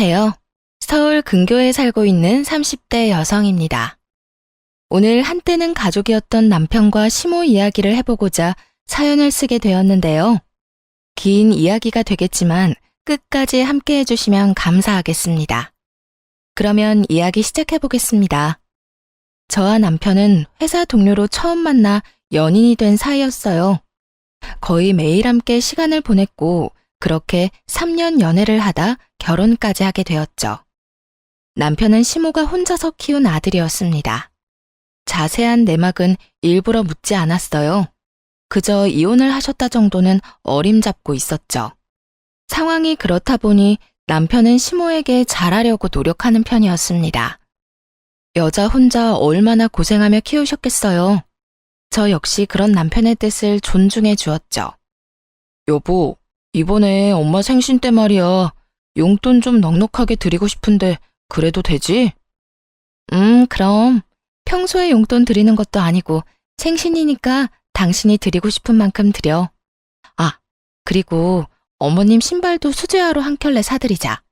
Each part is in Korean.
안녕하세요. 서울 근교에 살고 있는 30대 여성입니다. 오늘 한때는 가족이었던 남편과 시모 이야기를 해보고자 사연을 쓰게 되었는데요. 긴 이야기가 되겠지만 끝까지 함께 해주시면 감사하겠습니다. 그러면 이야기 시작해보겠습니다. 저와 남편은 회사 동료로 처음 만나 연인이 된 사이였어요. 거의 매일 함께 시간을 보냈고 그렇게 3년 연애를 하다 결혼까지 하게 되었죠. 남편은 시모가 혼자서 키운 아들이었습니다. 자세한 내막은 일부러 묻지 않았어요. 그저 이혼을 하셨다 정도는 어림잡고 있었죠. 상황이 그렇다 보니 남편은 시모에게 잘하려고 노력하는 편이었습니다. 여자 혼자 얼마나 고생하며 키우셨겠어요. 저 역시 그런 남편의 뜻을 존중해 주었죠. 여보, 이번에 엄마 생신 때 말이야. 용돈 좀 넉넉하게 드리고 싶은데 그래도 되지? 그럼 평소에 용돈 드리는 것도 아니고 생신이니까 당신이 드리고 싶은 만큼 드려. 아, 그리고 어머님 신발도 수제화로 한 켤레 사드리자.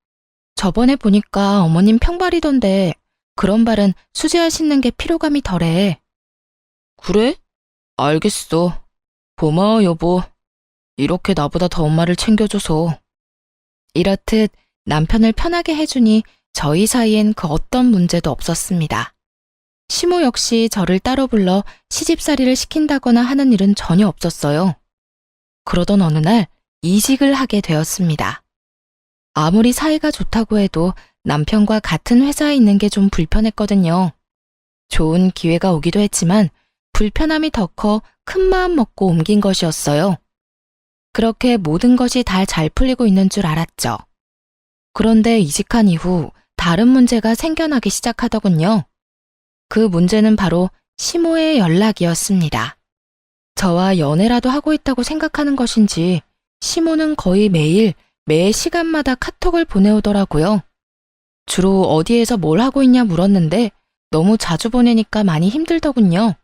저번에 보니까 어머님 평발이던데 그런 발은 수제화 신는 게 피로감이 덜해. 그래? 알겠어. 고마워 여보. 이렇게 나보다 더 엄마를 챙겨줘서. 이렇듯 남편을 편하게 해주니 저희 사이엔 그 어떤 문제도 없었습니다. 시모 역시 저를 따로 불러 시집살이를 시킨다거나 하는 일은 전혀 없었어요. 그러던 어느 날 이직을 하게 되었습니다. 아무리 사이가 좋다고 해도 남편과 같은 회사에 있는 게 좀 불편했거든요. 좋은 기회가 오기도 했지만 불편함이 더 커 큰 마음 먹고 옮긴 것이었어요. 그렇게 모든 것이 다 잘 풀리고 있는 줄 알았죠. 그런데 이직한 이후 다른 문제가 생겨나기 시작하더군요. 그 문제는 바로 시모의 연락이었습니다. 저와 연애라도 하고 있다고 생각하는 것인지 시모는 거의 매일 매 시간마다 카톡을 보내오더라고요. 주로 어디에서 뭘 하고 있냐 물었는데 너무 자주 보내니까 많이 힘들더군요.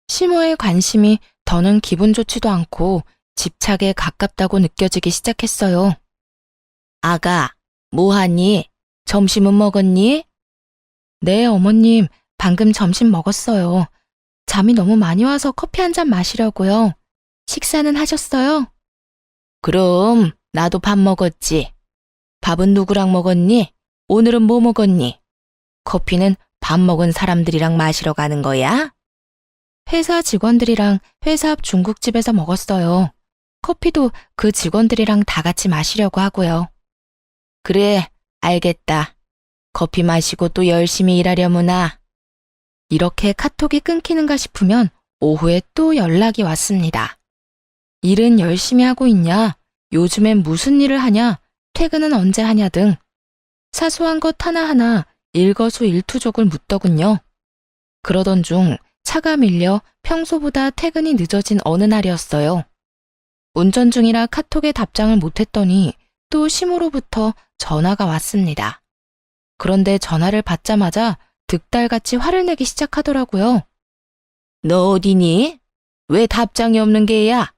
시모의 관심이 더는 기분 좋지도 않고 집착에 가깝다고 느껴지기 시작했어요. 아가, 뭐하니? 점심은 먹었니? 네, 어머님, 방금 점심 먹었어요. 잠이 너무 많이 와서 커피 한 잔 마시려고요. 식사는 하셨어요? 그럼 나도 밥 먹었지. 밥은 누구랑 먹었니? 오늘은 뭐 먹었니? 커피는 밥 먹은 사람들이랑 마시러 가는 거야? 회사 직원들이랑 회사 앞 중국집에서 먹었어요. 커피도 그 직원들이랑 다 같이 마시려고 하고요. 그래, 알겠다. 커피 마시고 또 열심히 일하려무나. 이렇게 카톡이 끊기는가 싶으면 오후에 또 연락이 왔습니다. 일은 열심히 하고 있냐? 요즘엔 무슨 일을 하냐? 퇴근은 언제 하냐 등 사소한 것 하나하나 일거수일투족을 묻더군요. 그러던 중 차가 밀려 평소보다 퇴근이 늦어진 어느 날이었어요. 운전 중이라 카톡에 답장을 못했더니 또 시모로부터 전화가 왔습니다. 그런데 전화를 받자마자 득달같이 화를 내기 시작하더라고요. 너 어디니? 왜 답장이 없는 게야?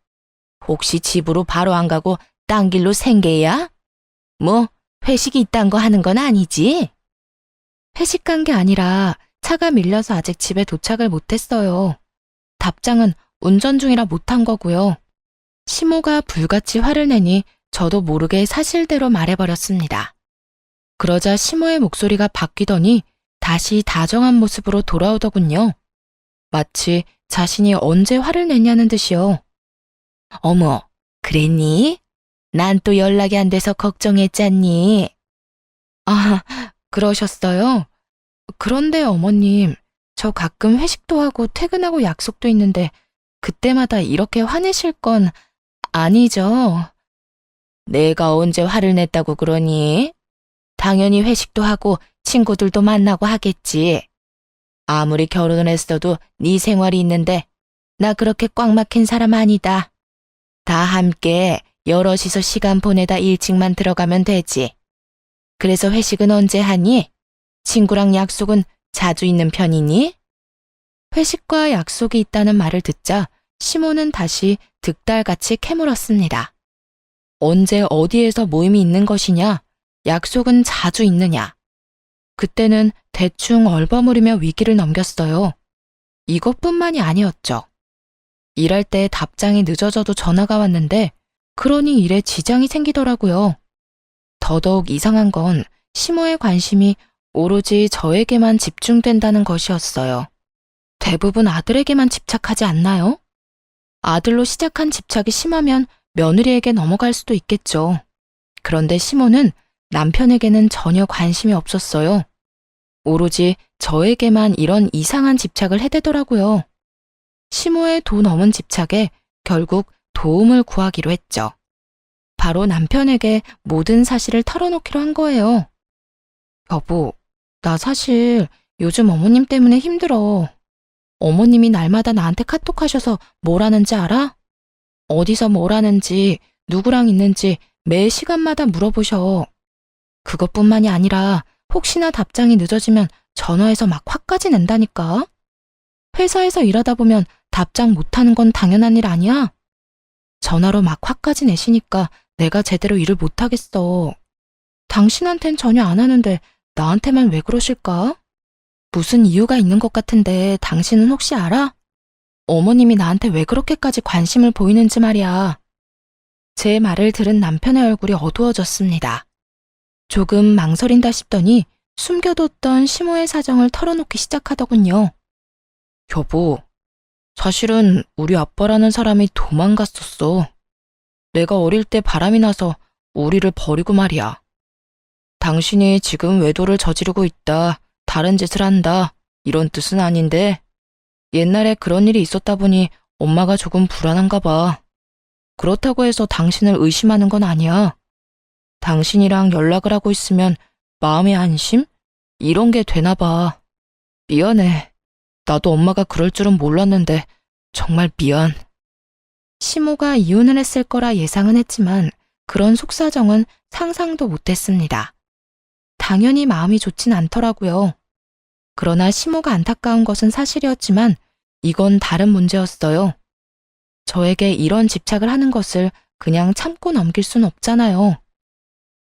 혹시 집으로 바로 안 가고 딴 길로 생게야? 뭐 회식이 있단 거 하는 건 아니지? 회식 간 게 아니라 차가 밀려서 아직 집에 도착을 못했어요. 답장은 운전 중이라 못한 거고요. 시모가 불같이 화를 내니 저도 모르게 사실대로 말해버렸습니다. 그러자 시모의 목소리가 바뀌더니 다시 다정한 모습으로 돌아오더군요. 마치 자신이 언제 화를 냈냐는 듯이요. 어머, 그랬니? 난 또 연락이 안 돼서 걱정했잖니. 아, 그러셨어요? 그런데 어머님, 저 가끔 회식도 하고 퇴근하고 약속도 있는데 그때마다 이렇게 화내실 건 아니죠? 내가 언제 화를 냈다고 그러니? 당연히 회식도 하고 친구들도 만나고 하겠지. 아무리 결혼을 했어도 네 생활이 있는데 나 그렇게 꽉 막힌 사람 아니다. 다 함께 여럿이서 시간 보내다 일찍만 들어가면 되지. 그래서 회식은 언제 하니? 친구랑 약속은 자주 있는 편이니? 회식과 약속이 있다는 말을 듣자 시모는 다시 득달같이 캐물었습니다. 언제 어디에서 모임이 있는 것이냐? 약속은 자주 있느냐? 그때는 대충 얼버무리며 위기를 넘겼어요. 이것뿐만이 아니었죠. 일할 때 답장이 늦어져도 전화가 왔는데 그러니 일에 지장이 생기더라고요. 더더욱 이상한 건 시모의 관심이 오로지 저에게만 집중된다는 것이었어요. 대부분 아들에게만 집착하지 않나요? 아들로 시작한 집착이 심하면 며느리에게 넘어갈 수도 있겠죠. 그런데 시모는 남편에게는 전혀 관심이 없었어요. 오로지 저에게만 이런 이상한 집착을 해대더라고요. 시모의 도 넘은 집착에 결국 도움을 구하기로 했죠. 바로 남편에게 모든 사실을 털어놓기로 한 거예요. 여보, 나 사실 요즘 어머님 때문에 힘들어. 어머님이 날마다 나한테 카톡하셔서 뭘 하는지 알아? 어디서 뭘 하는지, 누구랑 있는지 매 시간마다 물어보셔. 그것뿐만이 아니라 혹시나 답장이 늦어지면 전화해서 막 화까지 낸다니까. 회사에서 일하다 보면 답장 못하는 건 당연한 일 아니야? 전화로 막 화까지 내시니까 내가 제대로 일을 못하겠어. 당신한텐 전혀 안 하는데 나한테만 왜 그러실까? 무슨 이유가 있는 것 같은데 당신은 혹시 알아? 어머님이 나한테 왜 그렇게까지 관심을 보이는지 말이야. 제 말을 들은 남편의 얼굴이 어두워졌습니다. 조금 망설인다 싶더니 숨겨뒀던 시모의 사정을 털어놓기 시작하더군요. 여보, 사실은 우리 아빠라는 사람이 도망갔었어. 내가 어릴 때 바람이 나서 우리를 버리고 말이야. 당신이 지금 외도를 저지르고 있다, 다른 짓을 한다, 이런 뜻은 아닌데 옛날에 그런 일이 있었다 보니 엄마가 조금 불안한가 봐. 그렇다고 해서 당신을 의심하는 건 아니야. 당신이랑 연락을 하고 있으면 마음의 안심? 이런 게 되나 봐. 미안해. 나도 엄마가 그럴 줄은 몰랐는데 정말 미안. 시모가 이혼을 했을 거라 예상은 했지만 그런 속사정은 상상도 못했습니다. 당연히 마음이 좋진 않더라고요. 그러나 시모가 안타까운 것은 사실이었지만 이건 다른 문제였어요. 저에게 이런 집착을 하는 것을 그냥 참고 넘길 순 없잖아요.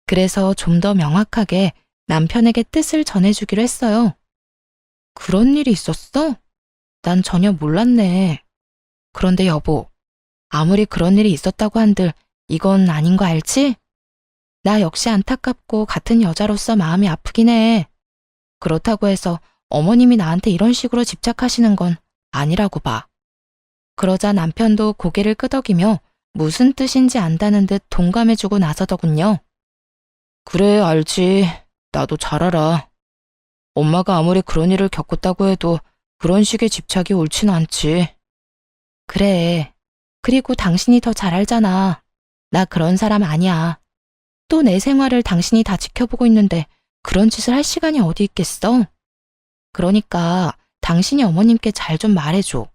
그래서 좀 더 명확하게 남편에게 뜻을 전해주기로 했어요. 그런 일이 있었어? 난 전혀 몰랐네. 그런데 여보, 아무리 그런 일이 있었다고 한들 이건 아닌 거 알지? 나 역시 안타깝고 같은 여자로서 마음이 아프긴 해. 그렇다고 해서 어머님이 나한테 이런 식으로 집착하시는 건 아니라고 봐. 그러자 남편도 고개를 끄덕이며 무슨 뜻인지 안다는 듯 동감해주고 나서더군요. 그래, 알지. 나도 잘 알아. 엄마가 아무리 그런 일을 겪었다고 해도 그런 식의 집착이 옳진 않지. 그래. 그리고 당신이 더 잘 알잖아. 나 그런 사람 아니야. 또 내 생활을 당신이 다 지켜보고 있는데 그런 짓을 할 시간이 어디 있겠어? 그러니까 당신이 어머님께 잘 좀 말해줘.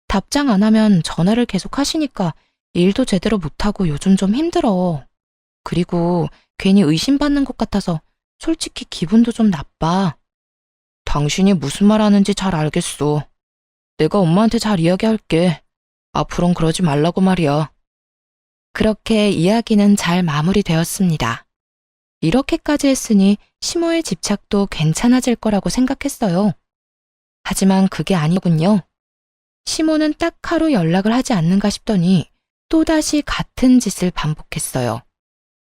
답장 안 하면 전화를 계속 하시니까 일도 제대로 못하고 요즘 좀 힘들어. 그리고 괜히 의심받는 것 같아서 솔직히 기분도 좀 나빠. 당신이 무슨 말 하는지 잘 알겠어. 내가 엄마한테 잘 이야기할게. 앞으론 그러지 말라고 말이야. 그렇게 이야기는 잘 마무리되었습니다. 이렇게까지 했으니 시모의 집착도 괜찮아질 거라고 생각했어요. 하지만 그게 아니군요. 시모는 딱 하루 연락을 하지 않는가 싶더니 또다시 같은 짓을 반복했어요.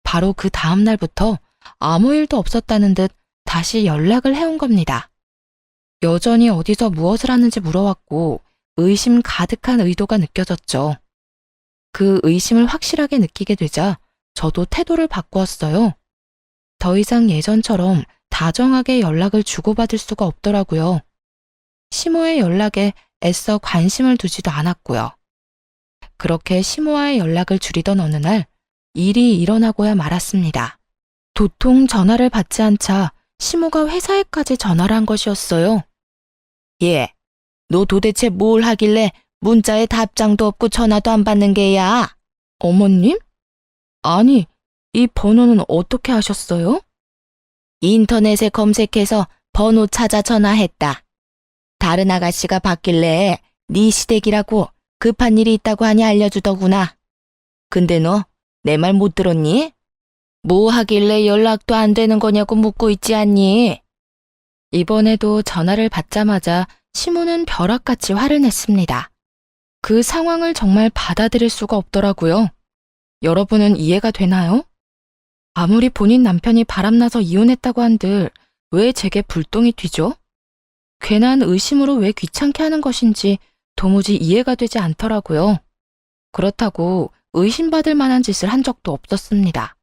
바로 그 다음 날부터 아무 일도 없었다는 듯 다시 연락을 해온 겁니다. 여전히 어디서 무엇을 하는지 물어왔고 의심 가득한 의도가 느껴졌죠. 그 의심을 확실하게 느끼게 되자 저도 태도를 바꾸었어요. 더 이상 예전처럼 다정하게 연락을 주고받을 수가 없더라고요. 시모의 연락에 애써 관심을 두지도 않았고요. 그렇게 시모와의 연락을 줄이던 어느 날 일이 일어나고야 말았습니다. 도통 전화를 받지 않자 시모가 회사에까지 전화를 한 것이었어요. 얘, 너 도대체 뭘 하길래 문자에 답장도 없고 전화도 안 받는 게야? 어머님? 아니, 이 번호는 어떻게 하셨어요? 인터넷에 검색해서 번호 찾아 전화했다. 다른 아가씨가 받길래 네 시댁이라고 급한 일이 있다고 하니 알려주더구나. 근데 너 내 말 못 들었니? 뭐 하길래 연락도 안 되는 거냐고 묻고 있지 않니? 이번에도 전화를 받자마자 시모는 벼락같이 화를 냈습니다. 그 상황을 정말 받아들일 수가 없더라고요. 여러분은 이해가 되나요? 아무리 본인 남편이 바람나서 이혼했다고 한들 왜 제게 불똥이 튀죠? 괜한 의심으로 왜 귀찮게 하는 것인지 도무지 이해가 되지 않더라고요. 그렇다고 의심받을 만한 짓을 한 적도 없었습니다.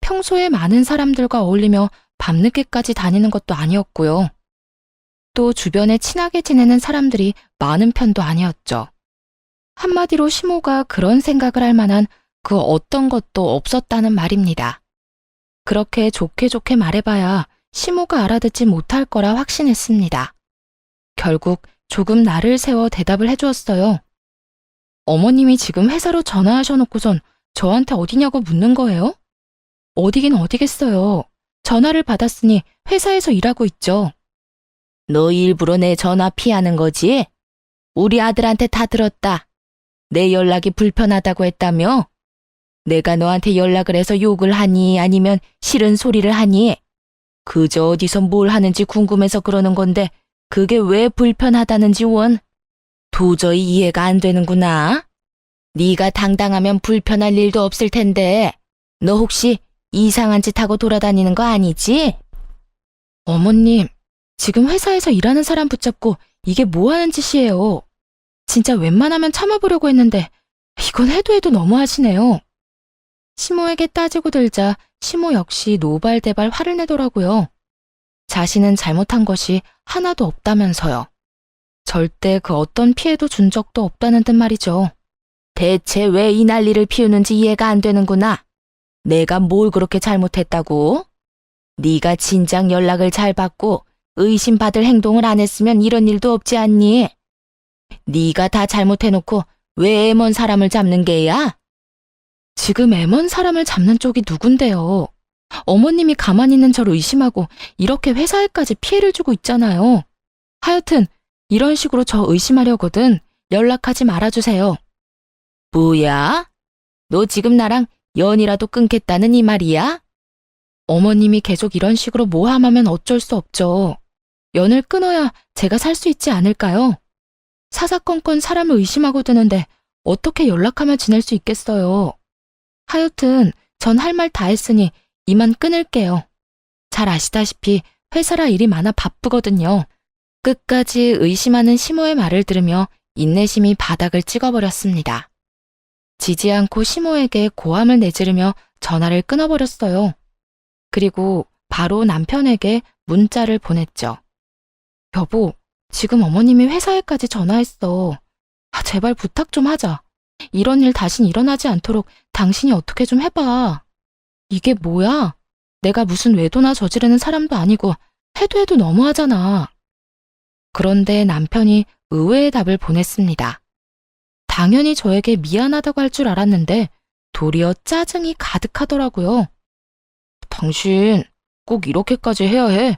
평소에 많은 사람들과 어울리며 밤늦게까지 다니는 것도 아니었고요. 또 주변에 친하게 지내는 사람들이 많은 편도 아니었죠. 한마디로 시모가 그런 생각을 할 만한 그 어떤 것도 없었다는 말입니다. 그렇게 좋게 말해봐야 시모가 알아듣지 못할 거라 확신했습니다. 결국 조금 나를 세워 대답을 해주었어요. 어머님이 지금 회사로 전화하셔놓고선 저한테 어디냐고 묻는 거예요? 어디긴 어디겠어요. 전화를 받았으니 회사에서 일하고 있죠. 너 일부러 내 전화 피하는 거지? 우리 아들한테 다 들었다. 내 연락이 불편하다고 했다며? 내가 너한테 연락을 해서 욕을 하니 아니면 싫은 소리를 하니? 그저 어디서 뭘 하는지 궁금해서 그러는 건데 그게 왜 불편하다는지 원? 도저히 이해가 안 되는구나. 네가 당당하면 불편할 일도 없을 텐데 너 혹시 이상한 짓 하고 돌아다니는 거 아니지? 어머님, 지금 회사에서 일하는 사람 붙잡고 이게 뭐 하는 짓이에요? 진짜 웬만하면 참아보려고 했는데 이건 해도 너무하시네요. 시모에게 따지고 들자 시모 역시 노발대발 화를 내더라고요. 자신은 잘못한 것이 하나도 없다면서요. 절대 그 어떤 피해도 준 적도 없다는 듯 말이죠. 대체 왜 이 난리를 피우는지 이해가 안 되는구나. 내가 뭘 그렇게 잘못했다고? 네가 진작 연락을 잘 받고 의심받을 행동을 안 했으면 이런 일도 없지 않니? 네가 다 잘못해놓고 왜 애먼 사람을 잡는 게야? 지금 애먼 사람을 잡는 쪽이 누군데요? 어머님이 가만히 있는 저를 의심하고 이렇게 회사에까지 피해를 주고 있잖아요. 하여튼 이런 식으로 저 의심하려거든 연락하지 말아주세요. 뭐야? 너 지금 나랑 연이라도 끊겠다는 이 말이야? 어머님이 계속 이런 식으로 모함하면 어쩔 수 없죠. 연을 끊어야 제가 살 수 있지 않을까요? 사사건건 사람을 의심하고 드는데 어떻게 연락하며 지낼 수 있겠어요. 하여튼 전 할 말 다 했으니 이만 끊을게요. 잘 아시다시피 회사라 일이 많아 바쁘거든요. 끝까지 의심하는 시모의 말을 들으며 인내심이 바닥을 찍어버렸습니다. 지지 않고 시모에게 고함을 내지르며 전화를 끊어버렸어요. 그리고 바로 남편에게 문자를 보냈죠. 여보, 지금 어머님이 회사에까지 전화했어. 제발 부탁 좀 하자. 이런 일 다신 일어나지 않도록 당신이 어떻게 좀 해봐. 이게 뭐야? 내가 무슨 외도나 저지르는 사람도 아니고 해도 너무하잖아. 그런데 남편이 의외의 답을 보냈습니다. 당연히 저에게 미안하다고 할 줄 알았는데 도리어 짜증이 가득하더라고요. 당신 꼭 이렇게까지 해야 해?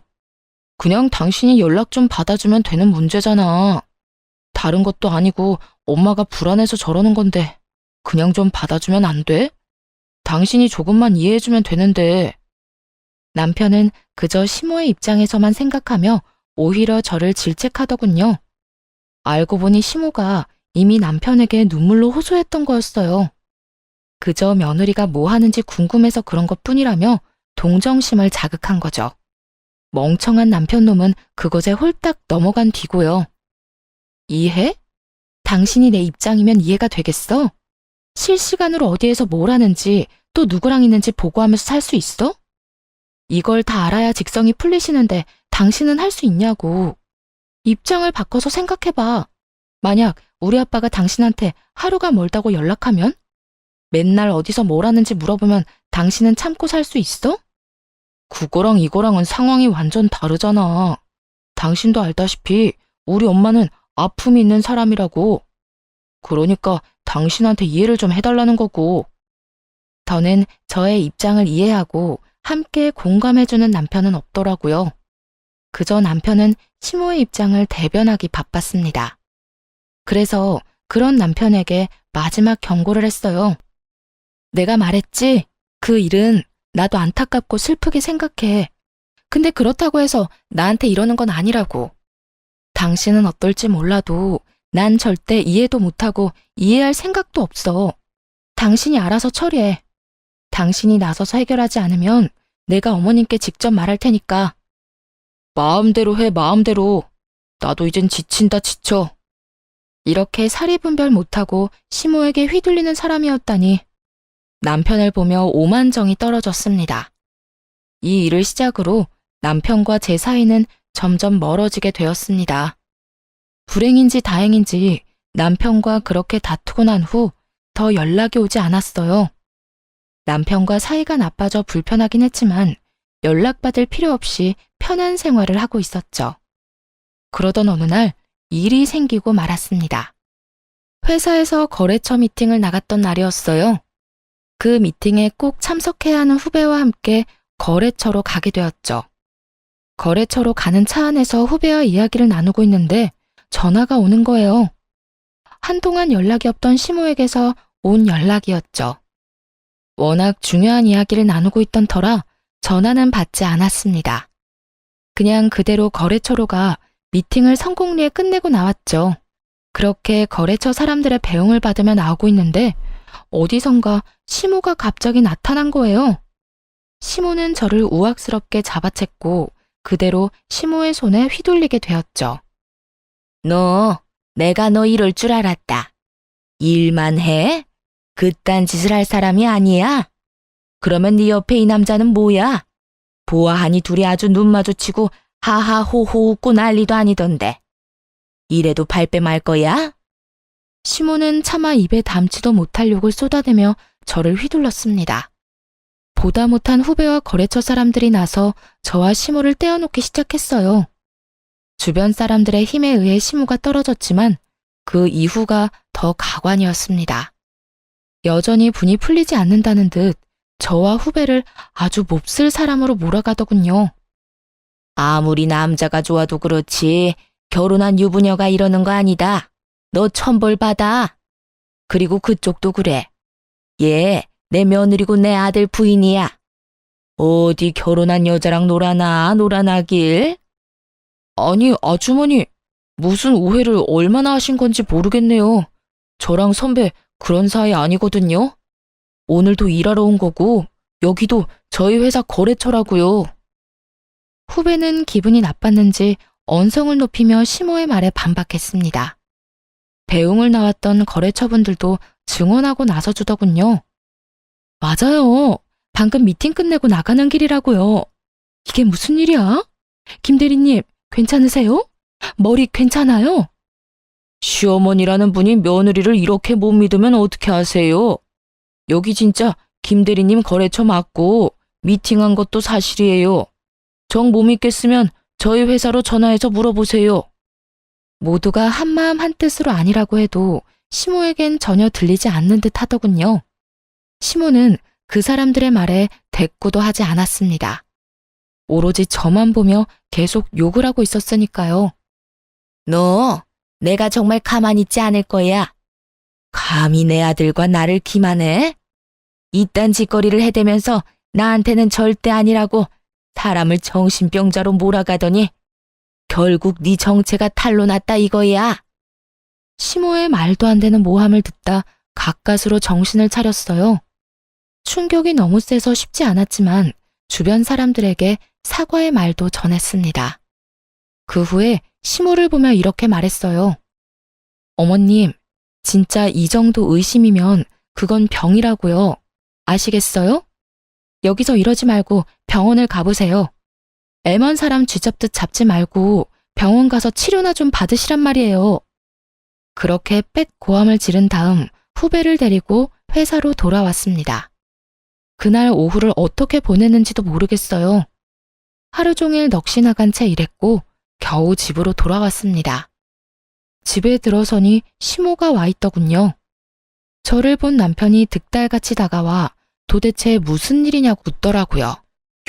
그냥 당신이 연락 좀 받아주면 되는 문제잖아. 다른 것도 아니고 엄마가 불안해서 저러는 건데 그냥 좀 받아주면 안 돼? 당신이 조금만 이해해주면 되는데. 남편은 그저 시모의 입장에서만 생각하며 오히려 저를 질책하더군요. 알고 보니 시모가 이미 남편에게 눈물로 호소했던 거였어요. 그저 며느리가 뭐 하는지 궁금해서 그런 것뿐이라며 동정심을 자극한 거죠. 멍청한 남편놈은 그것에 홀딱 넘어간 뒤고요. 이해? 당신이 내 입장이면 이해가 되겠어? 실시간으로 어디에서 뭘 하는지 또 누구랑 있는지 보고하면서 살 수 있어? 이걸 다 알아야 직성이 풀리시는데 당신은 할 수 있냐고. 입장을 바꿔서 생각해봐. 만약 우리 아빠가 당신한테 하루가 멀다고 연락하면? 맨날 어디서 뭘 하는지 물어보면 당신은 참고 살 수 있어? 그거랑 이거랑은 상황이 완전 다르잖아. 당신도 알다시피 우리 엄마는 아픔이 있는 사람이라고. 그러니까 당신한테 이해를 좀 해달라는 거고. 더는 저의 입장을 이해하고 함께 공감해주는 남편은 없더라고요. 그저 남편은 시모의 입장을 대변하기 바빴습니다. 그래서 그런 남편에게 마지막 경고를 했어요. 내가 말했지? 그 일은 나도 안타깝고 슬프게 생각해. 근데 그렇다고 해서 나한테 이러는 건 아니라고. 당신은 어떨지 몰라도 난 절대 이해도 못하고 이해할 생각도 없어. 당신이 알아서 처리해. 당신이 나서서 해결하지 않으면 내가 어머님께 직접 말할 테니까. 마음대로 해, 마음대로. 나도 이젠 지친다, 지쳐. 이렇게 사리분별 못하고 시모에게 휘둘리는 사람이었다니. 남편을 보며 오만정이 떨어졌습니다. 이 일을 시작으로 남편과 제 사이는 점점 멀어지게 되었습니다. 불행인지 다행인지 남편과 그렇게 다투고 난 후 더 연락이 오지 않았어요. 남편과 사이가 나빠져 불편하긴 했지만 연락받을 필요 없이 편한 생활을 하고 있었죠. 그러던 어느 날 일이 생기고 말았습니다. 회사에서 거래처 미팅을 나갔던 날이었어요. 그 미팅에 꼭 참석해야 하는 후배와 함께 거래처로 가게 되었죠. 거래처로 가는 차 안에서 후배와 이야기를 나누고 있는데 전화가 오는 거예요. 한동안 연락이 없던 시모에게서 온 연락이었죠. 워낙 중요한 이야기를 나누고 있던 터라 전화는 받지 않았습니다. 그냥 그대로 거래처로 가 미팅을 성공리에 끝내고 나왔죠. 그렇게 거래처 사람들의 배웅을 받으며 나오고 있는데 어디선가 시모가 갑자기 나타난 거예요. 시모는 저를 우악스럽게 잡아챘고 그대로 시모의 손에 휘둘리게 되었죠. 내가 너 이럴 줄 알았다. 일만 해? 그딴 짓을 할 사람이 아니야? 그러면 네 옆에 이 남자는 뭐야? 보아하니 둘이 아주 눈 마주치고 하하호호 웃고 난리도 아니던데. 이래도 발뺌 말 거야? 시모는 차마 입에 담지도 못할 욕을 쏟아내며 저를 휘둘렀습니다. 보다 못한 후배와 거래처 사람들이 나서 저와 시모를 떼어놓기 시작했어요. 주변 사람들의 힘에 의해 시모가 떨어졌지만 그 이후가 더 가관이었습니다. 여전히 분이 풀리지 않는다는 듯 저와 후배를 아주 몹쓸 사람으로 몰아가더군요. 아무리 남자가 좋아도 그렇지 결혼한 유부녀가 이러는 거 아니다. 너 천벌 받아. 그리고 그쪽도 그래. 얘 내 며느리고 내 아들 부인이야. 어디 결혼한 여자랑 놀아나길? 아니 아주머니 무슨 오해를 얼마나 하신 건지 모르겠네요. 저랑 선배 그런 사이 아니거든요. 오늘도 일하러 온 거고 여기도 저희 회사 거래처라고요. 후배는 기분이 나빴는지 언성을 높이며 시모의 말에 반박했습니다. 배웅을 나왔던 거래처분들도 증언하고 나서주더군요. 맞아요. 방금 미팅 끝내고 나가는 길이라고요. 이게 무슨 일이야? 김 대리님, 괜찮으세요? 머리 괜찮아요? 시어머니라는 분이 며느리를 이렇게 못 믿으면 어떻게 하세요? 여기 진짜 김 대리님 거래처 맞고 미팅한 것도 사실이에요. 정 못 믿겠으면 저희 회사로 전화해서 물어보세요. 모두가 한마음 한뜻으로 아니라고 해도 시모에겐 전혀 들리지 않는 듯 하더군요. 시모는 그 사람들의 말에 대꾸도 하지 않았습니다. 오로지 저만 보며 계속 욕을 하고 있었으니까요. 너, 내가 정말 가만히 있지 않을 거야. 감히 내 아들과 나를 기만해? 이딴 짓거리를 해대면서 나한테는 절대 아니라고 사람을 정신병자로 몰아가더니 결국 네 정체가 탄로 났다 이거야. 시모의 말도 안 되는 모함을 듣다 가까스로 정신을 차렸어요. 충격이 너무 세서 쉽지 않았지만 주변 사람들에게 사과의 말도 전했습니다. 그 후에 시모를 보며 이렇게 말했어요. 어머님, 진짜 이 정도 의심이면 그건 병이라고요. 아시겠어요? 여기서 이러지 말고 병원을 가보세요. 애먼 사람 쥐잡듯 잡지 말고 병원 가서 치료나 좀 받으시란 말이에요. 그렇게 빽 고함을 지른 다음 후배를 데리고 회사로 돌아왔습니다. 그날 오후를 어떻게 보냈는지도 모르겠어요. 하루 종일 넋이 나간 채 일했고 겨우 집으로 돌아왔습니다. 집에 들어서니 시모가 와 있더군요. 저를 본 남편이 득달같이 다가와 도대체 무슨 일이냐고 묻더라고요.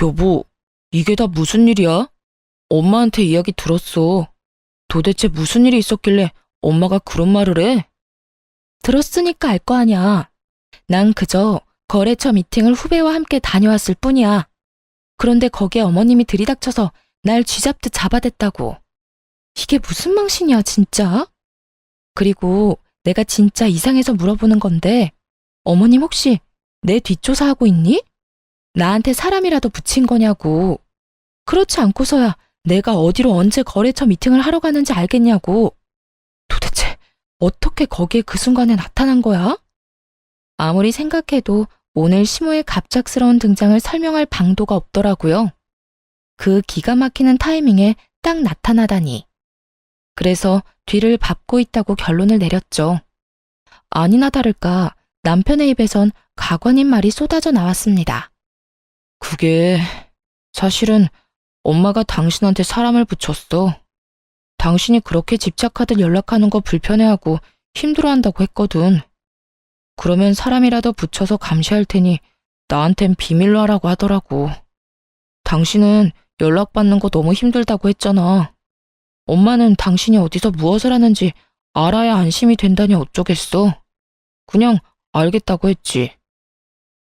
여보, 이게 다 무슨 일이야? 엄마한테 이야기 들었어. 도대체 무슨 일이 있었길래 엄마가 그런 말을 해? 들었으니까 알 거 아냐. 난 그저 거래처 미팅을 후배와 함께 다녀왔을 뿐이야. 그런데 거기에 어머님이 들이닥쳐서 날 쥐잡듯 잡아댔다고. 이게 무슨 망신이야, 진짜? 그리고 내가 진짜 이상해서 물어보는 건데, 어머님 혹시 내 뒷조사하고 있니? 나한테 사람이라도 붙인 거냐고. 그렇지 않고서야 내가 어디로 언제 거래처 미팅을 하러 가는지 알겠냐고. 도대체 어떻게 거기에 그 순간에 나타난 거야? 아무리 생각해도 오늘 시모의 갑작스러운 등장을 설명할 방도가 없더라고요. 그 기가 막히는 타이밍에 딱 나타나다니. 그래서 뒤를 밟고 있다고 결론을 내렸죠. 아니나 다를까 남편의 입에선 가관인 말이 쏟아져 나왔습니다. 그게 사실은 엄마가 당신한테 사람을 붙였어. 당신이 그렇게 집착하듯 연락하는 거 불편해하고 힘들어한다고 했거든. 그러면 사람이라도 붙여서 감시할 테니 나한텐 비밀로 하라고 하더라고. 당신은 연락받는 거 너무 힘들다고 했잖아. 엄마는 당신이 어디서 무엇을 하는지 알아야 안심이 된다니 어쩌겠어. 그냥 알겠다고 했지.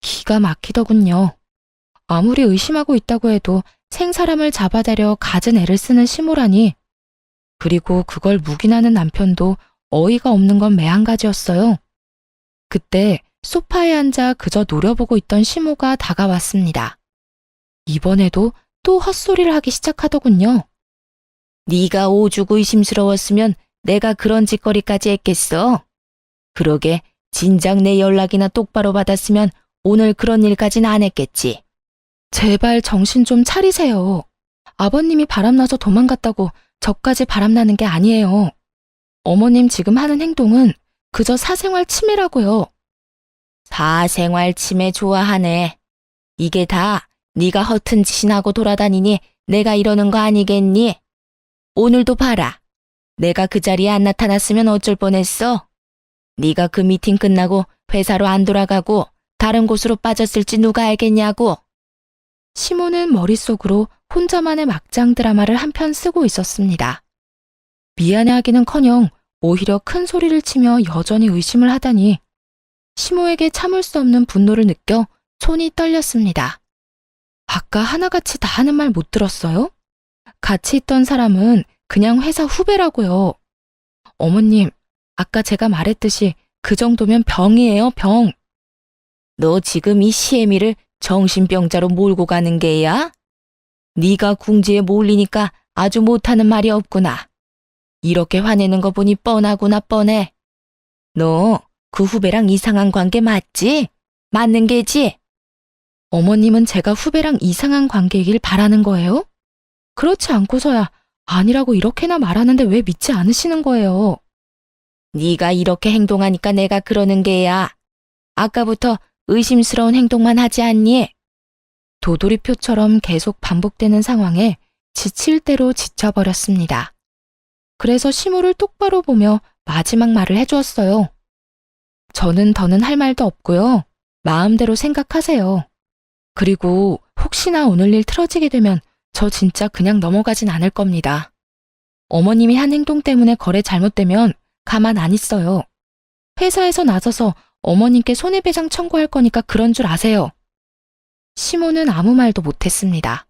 기가 막히더군요. 아무리 의심하고 있다고 해도 생사람을 잡아다려 갖은 애를 쓰는 시모라니. 그리고 그걸 묵인하는 남편도 어이가 없는 건 매한가지였어요. 그때 소파에 앉아 그저 노려보고 있던 시모가 다가왔습니다. 이번에도 또 헛소리를 하기 시작하더군요. 네가 오죽 의심스러웠으면 내가 그런 짓거리까지 했겠어. 그러게 진작 내 연락이나 똑바로 받았으면 오늘 그런 일까진 안 했겠지. 제발 정신 좀 차리세요. 아버님이 바람나서 도망갔다고 저까지 바람나는 게 아니에요. 어머님 지금 하는 행동은 그저 사생활 침해라고요. 사생활 침해 좋아하네. 이게 다 네가 허튼 짓이나 하고 돌아다니니 내가 이러는 거 아니겠니? 오늘도 봐라. 내가 그 자리에 안 나타났으면 어쩔 뻔했어. 네가 그 미팅 끝나고 회사로 안 돌아가고 다른 곳으로 빠졌을지 누가 알겠냐고. 시모는 머릿속으로 혼자만의 막장 드라마를 한 편 쓰고 있었습니다. 미안해하기는커녕 오히려 큰 소리를 치며 여전히 의심을 하다니 시모에게 참을 수 없는 분노를 느껴 손이 떨렸습니다. 아까 하나같이 다 하는 말 못 들었어요? 같이 있던 사람은 그냥 회사 후배라고요. 어머님, 아까 제가 말했듯이 그 정도면 병이에요, 병. 너 지금 이 시애미를 정신병자로 몰고 가는 게야? 네가 궁지에 몰리니까 아주 못하는 말이 없구나. 이렇게 화내는 거 보니 뻔하구나 뻔해. 너 그 후배랑 이상한 관계 맞지? 맞는 게지? 어머님은 제가 후배랑 이상한 관계이길 바라는 거예요? 그렇지 않고서야 아니라고 이렇게나 말하는데 왜 믿지 않으시는 거예요? 네가 이렇게 행동하니까 내가 그러는 게야. 아까부터 의심스러운 행동만 하지 않니? 도돌이표처럼 계속 반복되는 상황에 지칠 대로 지쳐버렸습니다. 그래서 시모를 똑바로 보며 마지막 말을 해주었어요. 저는 더는 할 말도 없고요. 마음대로 생각하세요. 그리고 혹시나 오늘 일 틀어지게 되면 저 진짜 그냥 넘어가진 않을 겁니다. 어머님이 한 행동 때문에 거래 잘못되면 가만 안 있어요. 회사에서 나서서 어머님께 손해배상 청구할 거니까 그런 줄 아세요. 시모는 아무 말도 못했습니다.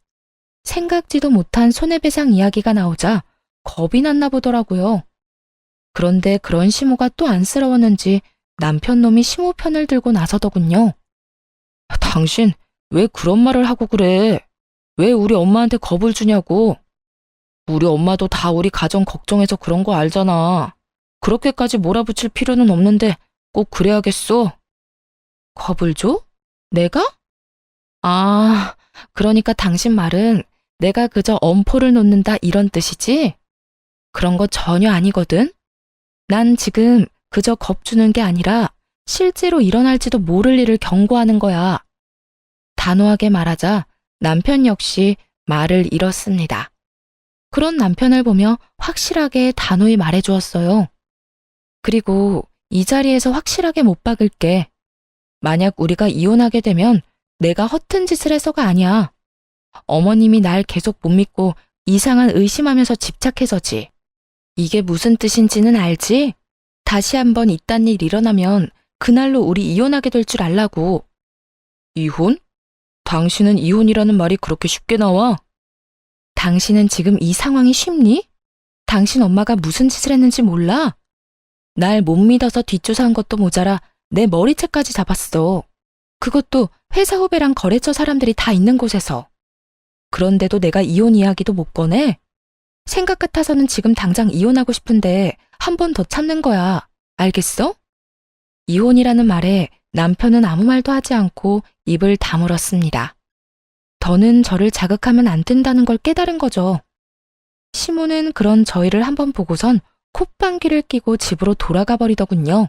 생각지도 못한 손해배상 이야기가 나오자 겁이 났나 보더라고요. 그런데 그런 시모가 또 안쓰러웠는지 남편 놈이 시모 편을 들고 나서더군요. 당신 왜 그런 말을 하고 그래? 왜 우리 엄마한테 겁을 주냐고. 우리 엄마도 다 우리 가정 걱정해서 그런 거 알잖아. 그렇게까지 몰아붙일 필요는 없는데 꼭 그래야겠어? 겁을 줘? 내가? 아, 그러니까 당신 말은 내가 그저 엄포를 놓는다 이런 뜻이지? 그런 거 전혀 아니거든? 난 지금 그저 겁주는 게 아니라 실제로 일어날지도 모를 일을 경고하는 거야. 단호하게 말하자 남편 역시 말을 잃었습니다. 그런 남편을 보며 확실하게 단호히 말해주었어요. 그리고 이 자리에서 확실하게 못 박을게. 만약 우리가 이혼하게 되면 내가 허튼 짓을 해서가 아니야. 어머님이 날 계속 못 믿고 이상한 의심하면서 집착해서지. 이게 무슨 뜻인지는 알지? 다시 한번 이딴 일 일어나면 그날로 우리 이혼하게 될 줄 알라고. 이혼? 당신은 이혼이라는 말이 그렇게 쉽게 나와? 당신은 지금 이 상황이 쉽니? 당신 엄마가 무슨 짓을 했는지 몰라? 날 못 믿어서 뒷조사한 것도 모자라 내 머리채까지 잡았어. 그것도 회사 후배랑 거래처 사람들이 다 있는 곳에서. 그런데도 내가 이혼 이야기도 못 꺼내? 생각 같아서는 지금 당장 이혼하고 싶은데 한 번 더 참는 거야. 알겠어? 이혼이라는 말에 남편은 아무 말도 하지 않고 입을 다물었습니다. 더는 저를 자극하면 안 된다는 걸 깨달은 거죠. 시모는 그런 저희를 한번 보고선 콧방귀를 뀌고 집으로 돌아가 버리더군요.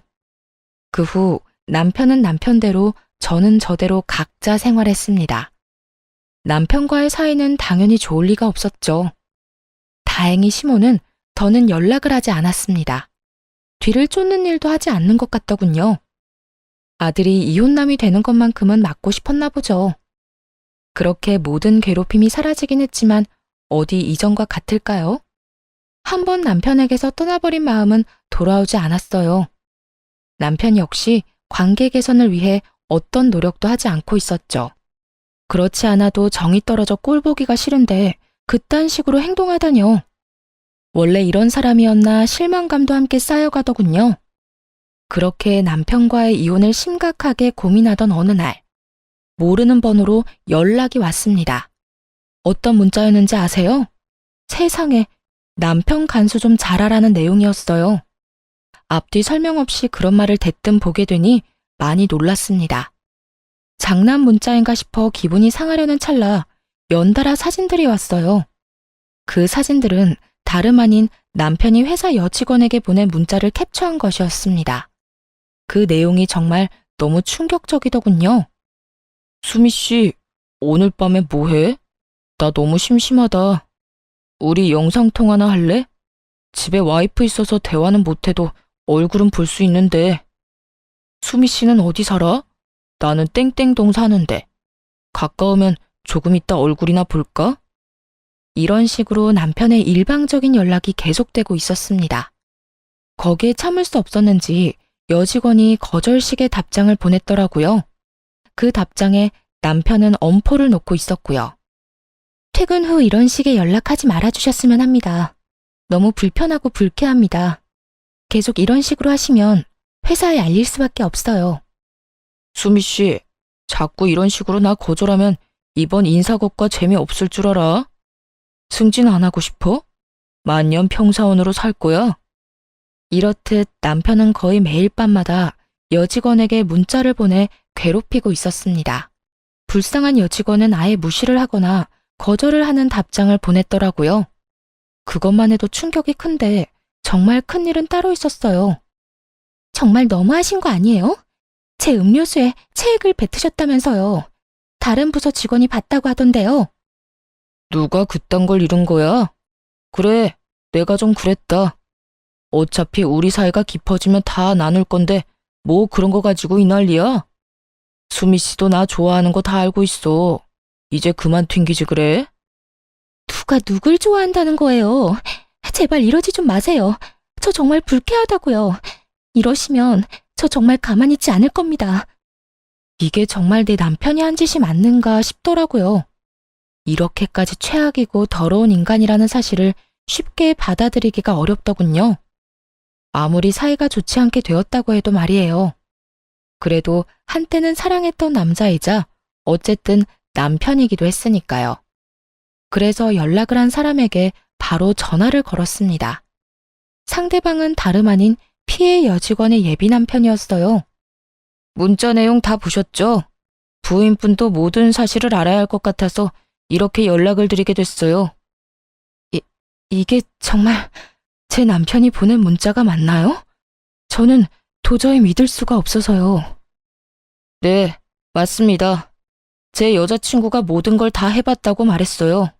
그 후 남편은 남편대로 저는 저대로 각자 생활했습니다. 남편과의 사이는 당연히 좋을 리가 없었죠. 다행히 시모는 더는 연락을 하지 않았습니다. 뒤를 쫓는 일도 하지 않는 것 같더군요. 아들이 이혼남이 되는 것만큼은 막고 싶었나 보죠. 그렇게 모든 괴롭힘이 사라지긴 했지만 어디 이전과 같을까요? 한 번 남편에게서 떠나버린 마음은 돌아오지 않았어요. 남편 역시 관계 개선을 위해 어떤 노력도 하지 않고 있었죠. 그렇지 않아도 정이 떨어져 꼴보기가 싫은데 그딴 식으로 행동하다뇨. 원래 이런 사람이었나 실망감도 함께 쌓여가더군요. 그렇게 남편과의 이혼을 심각하게 고민하던 어느 날, 모르는 번호로 연락이 왔습니다. 어떤 문자였는지 아세요? 세상에, 남편 간수 좀 잘하라는 내용이었어요. 앞뒤 설명 없이 그런 말을 대뜸 보게 되니 많이 놀랐습니다. 장난 문자인가 싶어 기분이 상하려는 찰나 연달아 사진들이 왔어요. 그 사진들은 다름 아닌 남편이 회사 여직원에게 보낸 문자를 캡처한 것이었습니다. 그 내용이 정말 너무 충격적이더군요. 수미 씨, 오늘 밤에 뭐 해? 나 너무 심심하다. 우리 영상통화나 할래? 집에 와이프 있어서 대화는 못해도 얼굴은 볼 수 있는데. 수미 씨는 어디 살아? 나는 땡땡동 사는데. 가까우면 조금 이따 얼굴이나 볼까? 이런 식으로 남편의 일방적인 연락이 계속되고 있었습니다. 거기에 참을 수 없었는지 여직원이 거절식의 답장을 보냈더라고요. 그 답장에 남편은 엄포를 놓고 있었고요. 퇴근 후 이런 식의 연락하지 말아주셨으면 합니다. 너무 불편하고 불쾌합니다. 계속 이런 식으로 하시면 회사에 알릴 수밖에 없어요. 수미 씨, 자꾸 이런 식으로 나 거절하면 이번 인사고과 재미없을 줄 알아? 승진 안 하고 싶어? 만년 평사원으로 살 거야? 이렇듯 남편은 거의 매일 밤마다 여직원에게 문자를 보내 괴롭히고 있었습니다. 불쌍한 여직원은 아예 무시를 하거나 거절을 하는 답장을 보냈더라고요. 그것만 해도 충격이 큰데 정말 큰일은 따로 있었어요. 정말 너무하신 거 아니에요? 제 음료수에 체액을 뱉으셨다면서요. 다른 부서 직원이 봤다고 하던데요. 누가 그딴 걸 이룬 거야? 그래, 내가 좀 그랬다. 어차피 우리 사이가 깊어지면 다 나눌 건데 뭐 그런 거 가지고 이 난리야? 수미 씨도 나 좋아하는 거 다 알고 있어. 이제 그만 튕기지 그래? 누가 누굴 좋아한다는 거예요? 제발 이러지 좀 마세요. 저 정말 불쾌하다고요. 이러시면 저 정말 가만히 있지 않을 겁니다. 이게 정말 내 남편이 한 짓이 맞는가 싶더라고요. 이렇게까지 최악이고 더러운 인간이라는 사실을 쉽게 받아들이기가 어렵더군요. 아무리 사이가 좋지 않게 되었다고 해도 말이에요. 그래도 한때는 사랑했던 남자이자 어쨌든 남편이기도 했으니까요. 그래서 연락을 한 사람에게 바로 전화를 걸었습니다. 상대방은 다름 아닌 피해 여직원의 예비 남편이었어요. 문자 내용 다 보셨죠? 부인분도 모든 사실을 알아야 할 것 같아서 이렇게 연락을 드리게 됐어요. 이게 정말 제 남편이 보낸 문자가 맞나요? 저는 도저히 믿을 수가 없어서요. 네, 맞습니다. 제 여자친구가 모든 걸 다 해봤다고 말했어요.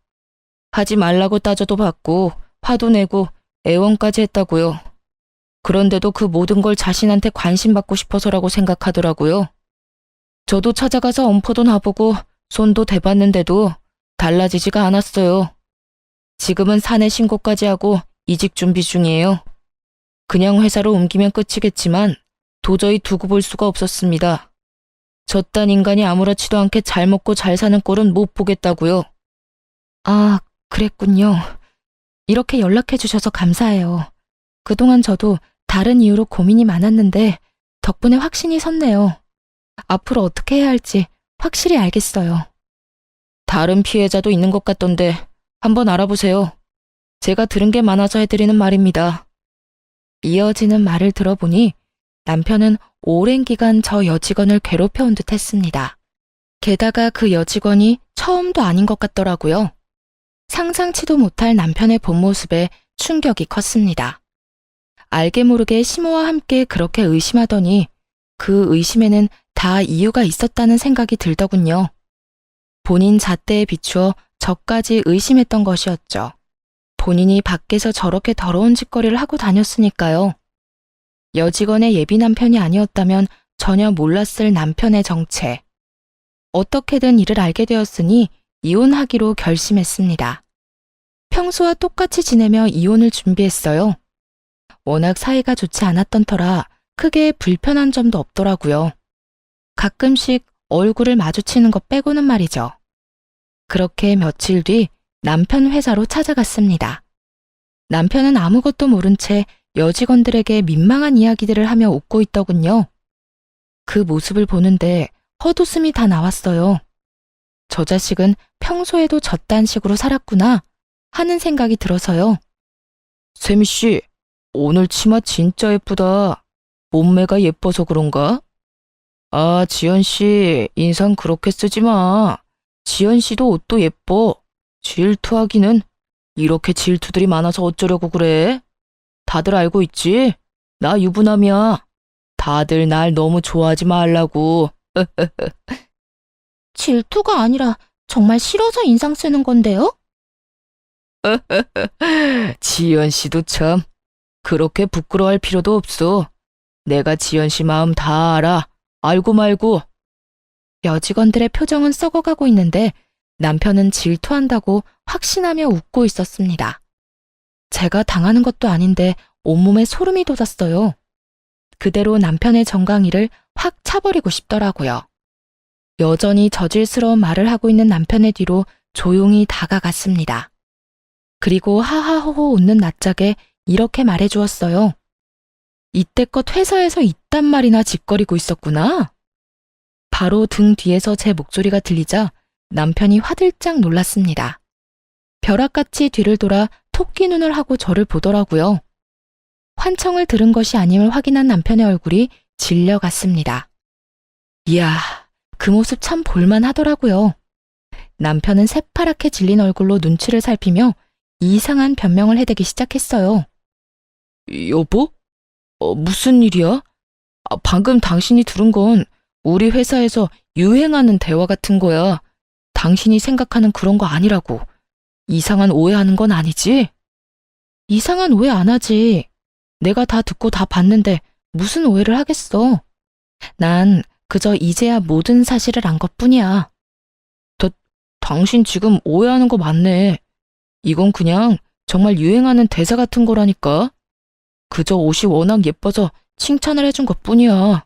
하지 말라고 따져도 받고 화도 내고 애원까지 했다고요. 그런데도 그 모든 걸 자신한테 관심받고 싶어서라고 생각하더라고요. 저도 찾아가서 엄포도 놔보고 손도 대봤는데도 달라지지가 않았어요. 지금은 사내 신고까지 하고 이직 준비 중이에요. 그냥 회사로 옮기면 끝이겠지만 도저히 두고 볼 수가 없었습니다. 저딴 인간이 아무렇지도 않게 잘 먹고 잘 사는 꼴은 못 보겠다고요. 아, 그랬군요. 이렇게 연락해 주셔서 감사해요. 그동안 저도 다른 이유로 고민이 많았는데 덕분에 확신이 섰네요. 앞으로 어떻게 해야 할지 확실히 알겠어요. 다른 피해자도 있는 것 같던데 한번 알아보세요. 제가 들은 게 많아서 해드리는 말입니다. 이어지는 말을 들어보니 남편은 오랜 기간 저 여직원을 괴롭혀온 듯 했습니다. 게다가 그 여직원이 처음도 아닌 것 같더라고요. 상상치도 못할 남편의 본 모습에 충격이 컸습니다. 알게 모르게 시모와 함께 그렇게 의심하더니 그 의심에는 다 이유가 있었다는 생각이 들더군요. 본인 잣대에 비추어 저까지 의심했던 것이었죠. 본인이 밖에서 저렇게 더러운 짓거리를 하고 다녔으니까요. 여직원의 예비 남편이 아니었다면 전혀 몰랐을 남편의 정체. 어떻게든 이를 알게 되었으니 이혼하기로 결심했습니다. 평소와 똑같이 지내며 이혼을 준비했어요. 워낙 사이가 좋지 않았던 터라 크게 불편한 점도 없더라고요. 가끔씩 얼굴을 마주치는 것 빼고는 말이죠. 그렇게 며칠 뒤 남편 회사로 찾아갔습니다. 남편은 아무것도 모른 채 여직원들에게 민망한 이야기들을 하며 웃고 있더군요. 그 모습을 보는데 헛웃음이 다 나왔어요. 저 자식은 평소에도 저딴 식으로 살았구나 하는 생각이 들어서요. 세미 씨, 오늘 치마 진짜 예쁘다. 몸매가 예뻐서 그런가? 아, 지연 씨, 인상 그렇게 쓰지 마. 지연 씨도 옷도 예뻐. 질투하기는. 이렇게 질투들이 많아서 어쩌려고 그래? 다들 알고 있지? 나 유부남이야. 다들 날 너무 좋아하지 말라고. 질투가 아니라 정말 싫어서 인상 쓰는 건데요? 지연 씨도 참. 그렇게 부끄러워할 필요도 없어. 내가 지연 씨 마음 다 알아. 알고 말고. 여직원들의 표정은 썩어가고 있는데 남편은 질투한다고 확신하며 웃고 있었습니다. 제가 당하는 것도 아닌데 온몸에 소름이 돋았어요. 그대로 남편의 정강이를 확 차버리고 싶더라고요. 여전히 저질스러운 말을 하고 있는 남편의 뒤로 조용히 다가갔습니다. 그리고 하하호호 웃는 낯짝에 이렇게 말해주었어요. 이때껏 회사에서 이딴 말이나 짓거리고 있었구나. 바로 등 뒤에서 제 목소리가 들리자 남편이 화들짝 놀랐습니다. 벼락같이 뒤를 돌아 토끼 눈을 하고 저를 보더라고요. 환청을 들은 것이 아님을 확인한 남편의 얼굴이 질려갔습니다. 이야, 그 모습 참 볼만하더라고요. 남편은 새파랗게 질린 얼굴로 눈치를 살피며 이상한 변명을 해대기 시작했어요. 여보? 무슨 일이야? 방금 당신이 들은 건 우리 회사에서 유행하는 대화 같은 거야. 당신이 생각하는 그런 거 아니라고. 이상한 오해하는 건 아니지? 이상한 오해 안 하지. 내가 다 듣고 다 봤는데 무슨 오해를 하겠어. 난 그저 이제야 모든 사실을 안 것뿐이야. 당신 지금 오해하는 거 맞네. 이건 그냥 정말 유행하는 대사 같은 거라니까. 그저 옷이 워낙 예뻐서 칭찬을 해준 것뿐이야.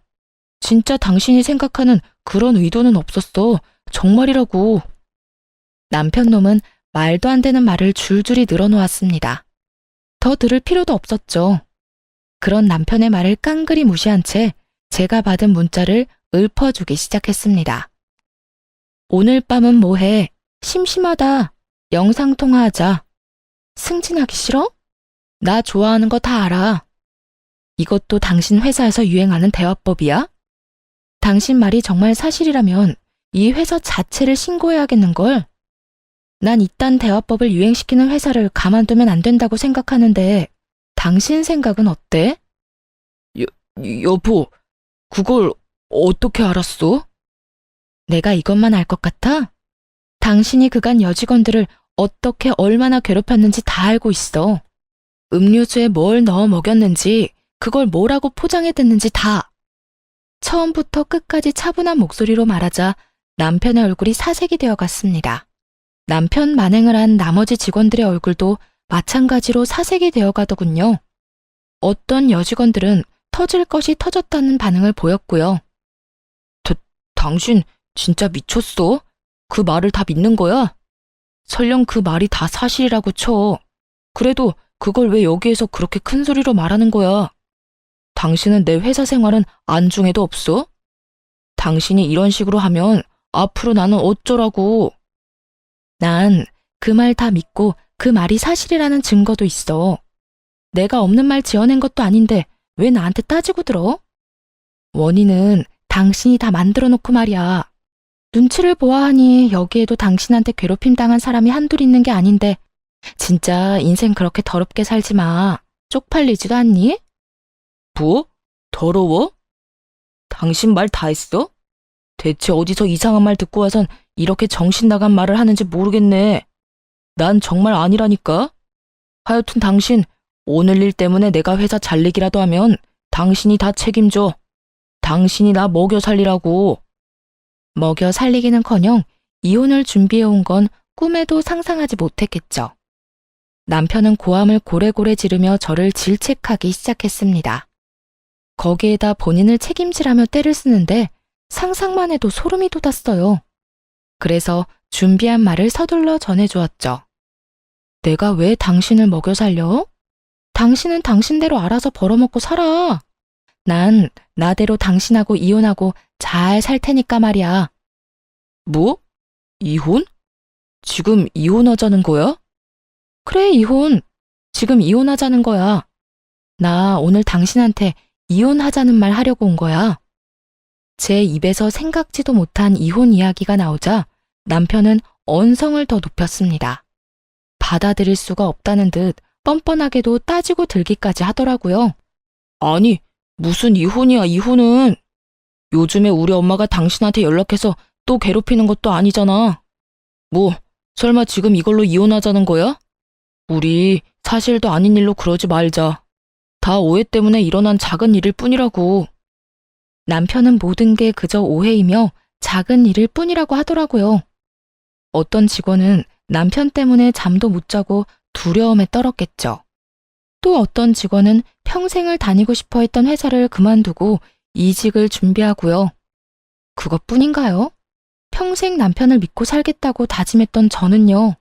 진짜 당신이 생각하는 그런 의도는 없었어. 정말이라고. 남편 놈은 말도 안 되는 말을 줄줄이 늘어놓았습니다. 더 들을 필요도 없었죠. 그런 남편의 말을 깡그리 무시한 채 제가 받은 문자를 읊어주기 시작했습니다. 오늘 밤은 뭐해? 심심하다. 영상통화하자. 승진하기 싫어? 나 좋아하는 거 다 알아. 이것도 당신 회사에서 유행하는 대화법이야? 당신 말이 정말 사실이라면 이 회사 자체를 신고해야겠는걸? 난 이딴 대화법을 유행시키는 회사를 가만두면 안 된다고 생각하는데 당신 생각은 어때? 여보, 그걸 어떻게 알았어? 내가 이것만 알 것 같아? 당신이 그간 여직원들을 어떻게 얼마나 괴롭혔는지 다 알고 있어. 음료수에 뭘 넣어 먹였는지, 그걸 뭐라고 포장해댔는지 다. 처음부터 끝까지 차분한 목소리로 말하자 남편의 얼굴이 사색이 되어 갔습니다. 남편 만행을 한 나머지 직원들의 얼굴도 마찬가지로 사색이 되어 가더군요. 어떤 여직원들은 터질 것이 터졌다는 반응을 보였고요. 당신 진짜 미쳤어? 그 말을 다 믿는 거야? 설령 그 말이 다 사실이라고 쳐. 그래도 그걸 왜 여기에서 그렇게 큰 소리로 말하는 거야? 당신은 내 회사 생활은 안중에도 없어? 당신이 이런 식으로 하면 앞으로 나는 어쩌라고. 난 그 말 다 믿고 그 말이 사실이라는 증거도 있어. 내가 없는 말 지어낸 것도 아닌데 왜 나한테 따지고 들어? 원인은 당신이 다 만들어 놓고 말이야. 눈치를 보아하니 여기에도 당신한테 괴롭힘 당한 사람이 한둘 있는 게 아닌데 진짜 인생 그렇게 더럽게 살지 마. 쪽팔리지도 않니? 뭐? 더러워? 당신 말 다 했어? 대체 어디서 이상한 말 듣고 와선 이렇게 정신 나간 말을 하는지 모르겠네. 난 정말 아니라니까. 하여튼 당신 오늘 일 때문에 내가 회사 잘리기라도 하면 당신이 다 책임져. 당신이 나 먹여 살리라고. 먹여 살리기는커녕 이혼을 준비해온 건 꿈에도 상상하지 못했겠죠. 남편은 고함을 고래고래 지르며 저를 질책하기 시작했습니다. 거기에다 본인을 책임지라며 떼를 쓰는데 상상만 해도 소름이 돋았어요. 그래서 준비한 말을 서둘러 전해주었죠. 내가 왜 당신을 먹여 살려? 당신은 당신대로 알아서 벌어먹고 살아. 난 나대로 당신하고 이혼하고 잘 살 테니까 말이야. 뭐? 이혼? 지금 이혼하자는 거야? 그래, 이혼. 지금 이혼하자는 거야. 나 오늘 당신한테 이혼하자는 말 하려고 온 거야. 제 입에서 생각지도 못한 이혼 이야기가 나오자 남편은 언성을 더 높였습니다. 받아들일 수가 없다는 듯 뻔뻔하게도 따지고 들기까지 하더라고요. 아니, 무슨 이혼이야, 이혼은. 요즘에 우리 엄마가 당신한테 연락해서 또 괴롭히는 것도 아니잖아. 뭐, 설마 지금 이걸로 이혼하자는 거야? 우리 사실도 아닌 일로 그러지 말자. 다 오해 때문에 일어난 작은 일일 뿐이라고. 남편은 모든 게 그저 오해이며 작은 일일 뿐이라고 하더라고요. 어떤 직원은 남편 때문에 잠도 못 자고 두려움에 떨었겠죠. 또 어떤 직원은 평생을 다니고 싶어 했던 회사를 그만두고 이직을 준비하고요. 그것뿐인가요? 평생 남편을 믿고 살겠다고 다짐했던 저는요.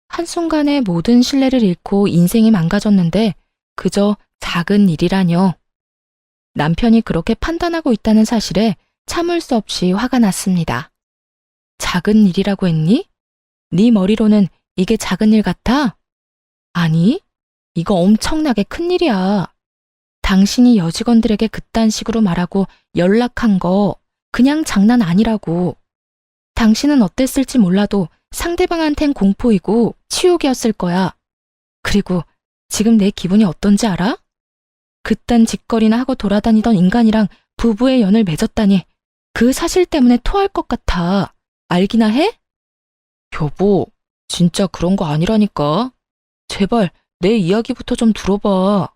한순간에 모든 신뢰를 잃고 인생이 망가졌는데 그저 작은 일이라뇨. 남편이 그렇게 판단하고 있다는 사실에 참을 수 없이 화가 났습니다. 작은 일이라고 했니? 네 머리로는 이게 작은 일 같아? 아니, 이거 엄청나게 큰 일이야. 당신이 여직원들에게 그딴 식으로 말하고 연락한 거 그냥 장난 아니라고. 당신은 어땠을지 몰라도 상대방한텐 공포이고 치욕이었을 거야. 그리고 지금 내 기분이 어떤지 알아? 그딴 짓거리나 하고 돌아다니던 인간이랑 부부의 연을 맺었다니 그 사실 때문에 토할 것 같아. 알기나 해? 여보, 진짜 그런 거 아니라니까. 제발 내 이야기부터 좀 들어봐.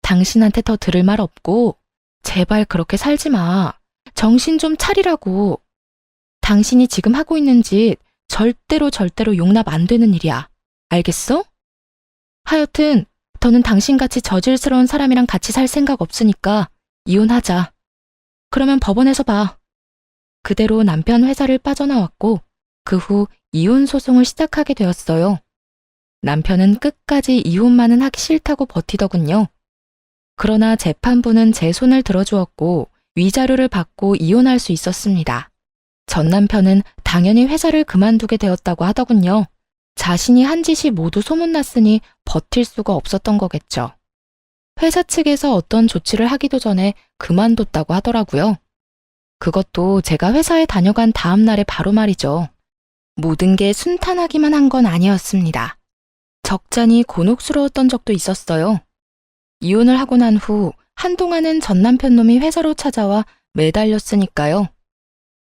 당신한테 더 들을 말 없고 제발 그렇게 살지 마. 정신 좀 차리라고. 당신이 지금 하고 있는 짓 절대로 용납 안 되는 일이야. 알겠어? 하여튼 더는 당신같이 저질스러운 사람이랑 같이 살 생각 없으니까 이혼하자. 그러면 법원에서 봐. 그대로 남편 회사를 빠져나왔고 그 후 이혼 소송을 시작하게 되었어요. 남편은 끝까지 이혼만은 하기 싫다고 버티더군요. 그러나 재판부는 제 손을 들어주었고 위자료를 받고 이혼할 수 있었습니다. 전 남편은 당연히 회사를 그만두게 되었다고 하더군요. 자신이 한 짓이 모두 소문났으니 버틸 수가 없었던 거겠죠. 회사 측에서 어떤 조치를 하기도 전에 그만뒀다고 하더라고요. 그것도 제가 회사에 다녀간 다음 날에 바로 말이죠. 모든 게 순탄하기만 한 건 아니었습니다. 적잖이 곤혹스러웠던 적도 있었어요. 이혼을 하고 난 후 한동안은 전 남편 놈이 회사로 찾아와 매달렸으니까요.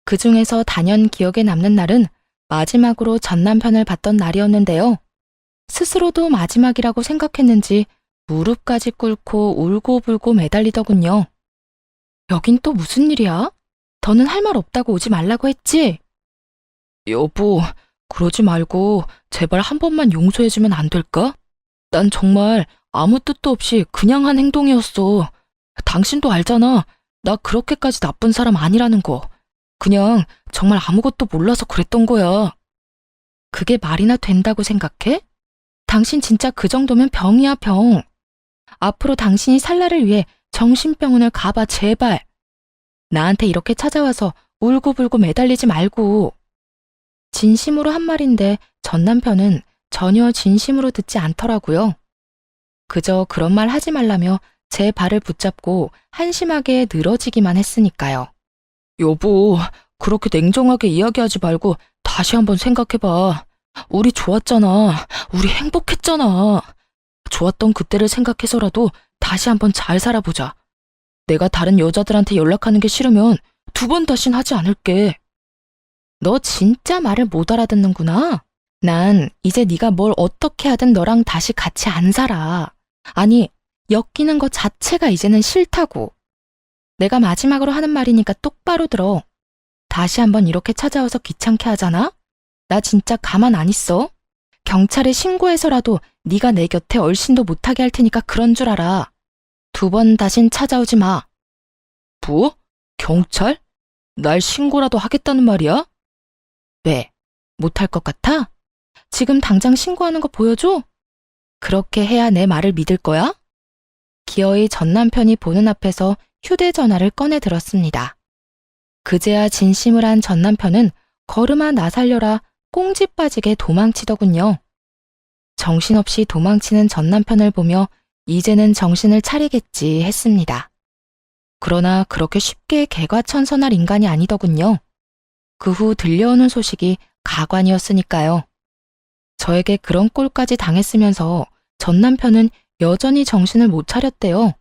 그 중에서 단연 기억에 남는 날은 마지막으로 전 남편을 봤던 날이었는데요. 스스로도 마지막이라고 생각했는지 무릎까지 꿇고 울고불고 매달리더군요. 여긴 또 무슨 일이야? 더는 할 말 없다고 오지 말라고 했지? 여보, 그러지 말고 제발 한 번만 용서해주면 안 될까? 난 정말 아무 뜻도 없이 그냥 한 행동이었어. 당신도 알잖아. 나 그렇게까지 나쁜 사람 아니라는 거. 그냥 정말 아무것도 몰라서 그랬던 거야. 그게 말이나 된다고 생각해? 당신 진짜 그 정도면 병이야, 병. 앞으로 당신이 살 날을 위해 정신병원을 가봐, 제발. 나한테 이렇게 찾아와서 울고불고 매달리지 말고. 진심으로 한 말인데 전 남편은 전혀 진심으로 듣지 않더라고요. 그저 그런 말 하지 말라며 제 발을 붙잡고 한심하게 늘어지기만 했으니까요. 여보, 그렇게 냉정하게 이야기하지 말고 다시 한번 생각해봐. 우리 좋았잖아. 우리 행복했잖아. 좋았던 그때를 생각해서라도 다시 한번 잘 살아보자. 내가 다른 여자들한테 연락하는 게 싫으면 2번 다신 하지 않을게. 너 진짜 말을 못 알아듣는구나. 난 이제 네가 뭘 어떻게 하든 너랑 다시 같이 안 살아. 아니, 엮이는 것 자체가 이제는 싫다고. 내가 마지막으로 하는 말이니까 똑바로 들어. 다시 한번 이렇게 찾아와서 귀찮게 하잖아? 나 진짜 가만 안 있어. 경찰에 신고해서라도 네가 내 곁에 얼씬도 못하게 할 테니까 그런 줄 알아. 2번 다신 찾아오지 마. 뭐? 경찰? 날 신고라도 하겠다는 말이야? 왜? 못할 것 같아? 지금 당장 신고하는 거 보여줘? 그렇게 해야 내 말을 믿을 거야? 기어이 전 남편이 보는 앞에서 휴대전화를 꺼내 들었습니다. 그제야 진심을 한 전 남편은 걸음아 나 살려라 꽁지 빠지게 도망치더군요. 정신없이 도망치는 전 남편을 보며 이제는 정신을 차리겠지 했습니다. 그러나 그렇게 쉽게 개과천선할 인간이 아니더군요. 그 후 들려오는 소식이 가관이었으니까요. 저에게 그런 꼴까지 당했으면서 전 남편은 여전히 정신을 못 차렸대요.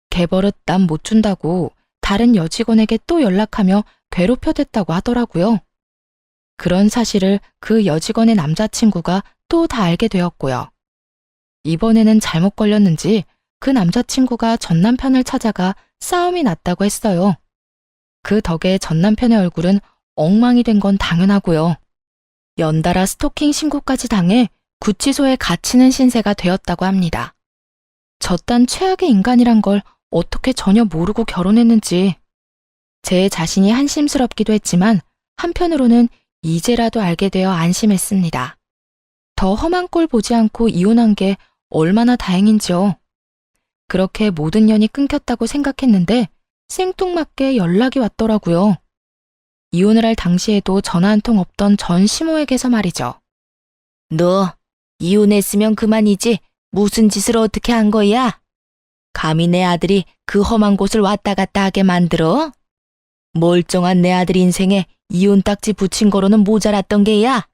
개버릇 남 못 준다고 다른 여직원에게 또 연락하며 괴롭혀댔다고 하더라고요. 그런 사실을 그 여직원의 남자친구가 또 다 알게 되었고요. 이번에는 잘못 걸렸는지 그 남자친구가 전 남편을 찾아가 싸움이 났다고 했어요. 그 덕에 전 남편의 얼굴은 엉망이 된 건 당연하고요. 연달아 스토킹 신고까지 당해 구치소에 갇히는 신세가 되었다고 합니다. 저딴 최악의 인간이란 걸 어떻게 전혀 모르고 결혼했는지 제 자신이 한심스럽기도 했지만 한편으로는 이제라도 알게 되어 안심했습니다. 더 험한 꼴 보지 않고 이혼한 게 얼마나 다행인지요. 그렇게 모든 연이 끊겼다고 생각했는데 생뚱맞게 연락이 왔더라고요. 이혼을 할 당시에도 전화 한 통 없던 전 시모에게서 말이죠. 너 이혼했으면 그만이지 무슨 짓을 어떻게 한 거야? 감히 내 아들이 그 험한 곳을 왔다 갔다 하게 만들어? 멀쩡한 내 아들 인생에 이혼 딱지 붙인 거로는 모자랐던 게야.